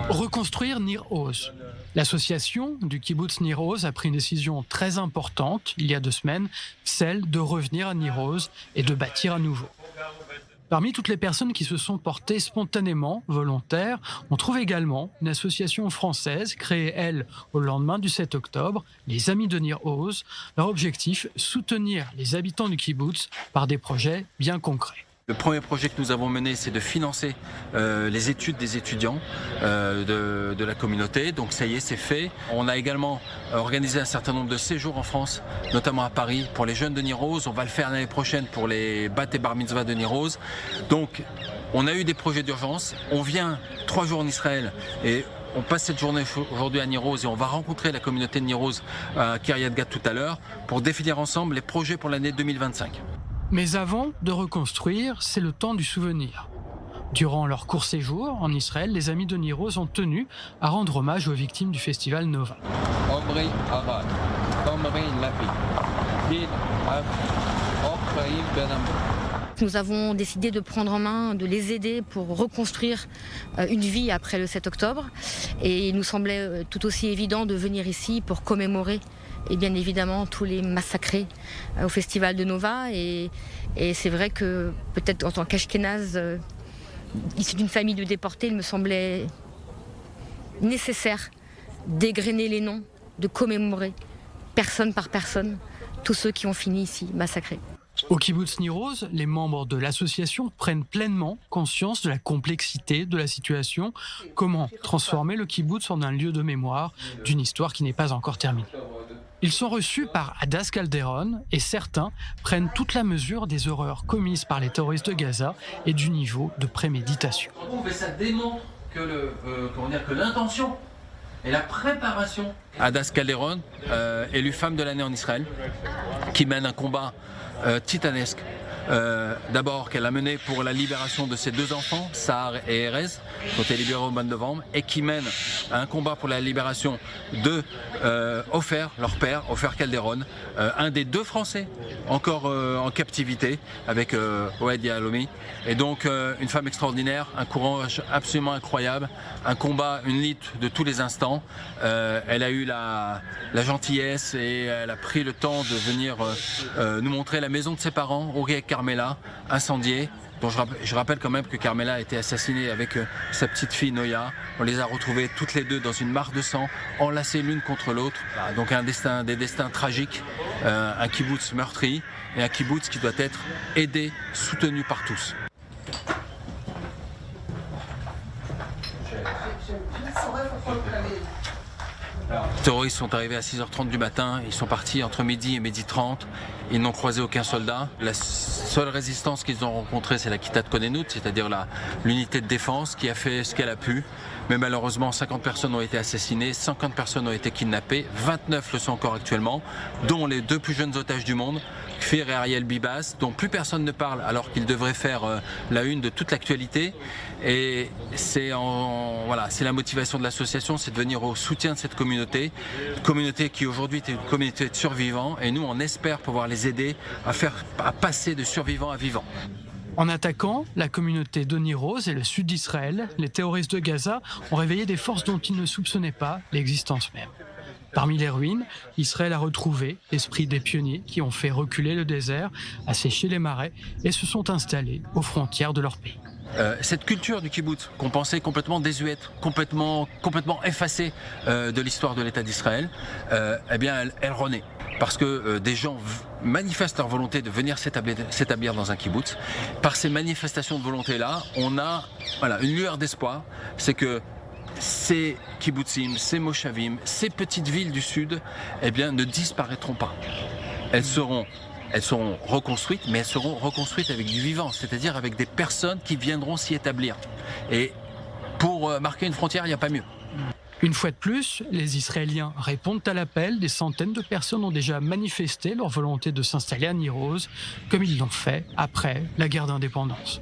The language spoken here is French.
Reconstruire Nir Oz. L'association du kibbutz Nir Oz a pris une décision très importante il y a 2 semaines, celle de revenir à Nir Oz et de bâtir à nouveau. Parmi toutes les personnes qui se sont portées spontanément volontaires, on trouve également une association française créée, elle, au lendemain du 7 octobre, les Amis de Nir Oz. Leur objectif, soutenir les habitants du kibbutz par des projets bien concrets. Le premier projet que nous avons mené, c'est de financer les études des étudiants de la communauté. Donc ça y est, c'est fait. On a également organisé un certain nombre de séjours en France, notamment à Paris, pour les jeunes de Nir Oz. On va le faire l'année prochaine pour les bat et bar mitzvah de Nir Oz. Donc on a eu des projets d'urgence. On vient 3 jours en Israël et on passe cette journée aujourd'hui à Nir Oz et on va rencontrer la communauté de Nir Oz à Kiryat Gat tout à l'heure pour définir ensemble les projets pour l'année 2025. Mais avant de reconstruire, c'est le temps du souvenir. Durant leur court séjour en Israël, les Amis de Nir Oz ont tenu à rendre hommage aux victimes du festival Nova. Nous avons décidé de prendre en main, de les aider pour reconstruire une vie après le 7 octobre. Et il nous semblait tout aussi évident de venir ici pour commémorer et bien évidemment tous les massacrés au festival de Nova. Et c'est vrai que peut-être en tant qu'Ashkénaze, issu d'une famille de déportés, il me semblait nécessaire d'égrener les noms, de commémorer personne par personne tous ceux qui ont fini ici massacrés. Au kibbutz Nir Oz, les membres de l'association prennent pleinement conscience de la complexité de la situation. Comment transformer le kibbutz en un lieu de mémoire d'une histoire qui n'est pas encore terminée. Ils sont reçus par Hadas Calderon et certains prennent toute la mesure des horreurs commises par les terroristes de Gaza et du niveau de préméditation. Ça démontre que l'intention et la préparation. Hadas Calderon, élue femme de l'année en Israël, qui mène un combat titanesque. D'abord qu'elle a mené pour la libération de ses 2 enfants, Sahar et Erez, qui ont été libérés au mois de novembre, et qui mène un combat pour la libération de Ofer, leur père, Ofer Calderon, un des 2 Français encore en captivité avec Oued Yahalomi. Et donc une femme extraordinaire, un courage absolument incroyable, un combat, une lutte de tous les instants. Elle a eu la gentillesse et elle a pris le temps de venir nous montrer la maison de ses parents, Uri et Carmela, incendiée. Dont je rappelle quand même que Carmela a été assassinée avec sa petite fille Noya. On les a retrouvées toutes les 2 dans une mare de sang, enlacées l'une contre l'autre. Donc des destins tragiques, un kibbutz meurtri et un kibbutz qui doit être aidé, soutenu par tous. Les terroristes sont arrivés à 6h30 du matin, ils sont partis entre midi et midi 30, ils n'ont croisé aucun soldat. La seule résistance qu'ils ont rencontrée, c'est la Kitat Konenut, c'est-à-dire l'unité de défense qui a fait ce qu'elle a pu. Mais malheureusement, 50 personnes ont été assassinées, 50 personnes ont été kidnappées, 29 le sont encore actuellement, dont les 2 plus jeunes otages du monde, Kfir et Ariel Bibas, dont plus personne ne parle alors qu'ils devraient faire la une de toute l'actualité. Et c'est la motivation de l'association, c'est de venir au soutien de cette communauté qui aujourd'hui est une communauté de survivants, et nous on espère pouvoir les aider à passer de survivants à vivants. En attaquant la communauté de Nir Oz et le sud d'Israël, les terroristes de Gaza ont réveillé des forces dont ils ne soupçonnaient pas l'existence même. Parmi les ruines, Israël a retrouvé l'esprit des pionniers qui ont fait reculer le désert, asséché les marais et se sont installés aux frontières de leur pays. Cette culture du kibbutz qu'on pensait complètement désuète, complètement effacée de l'histoire de l'État d'Israël, elle renaît. Parce que des gens manifestent leur volonté de venir s'établir dans un kibbutz. Par ces manifestations de volonté-là, on a une lueur d'espoir. C'est que ces kibbutzim, ces moshavim, ces petites villes du sud, ne disparaîtront pas. Elles seront reconstruites, mais elles seront reconstruites avec du vivant, c'est-à-dire avec des personnes qui viendront s'y établir. Et pour marquer une frontière, il n'y a pas mieux. Une fois de plus, les Israéliens répondent à l'appel. Des centaines de personnes ont déjà manifesté leur volonté de s'installer à Nir Oz, comme ils l'ont fait après la guerre d'indépendance.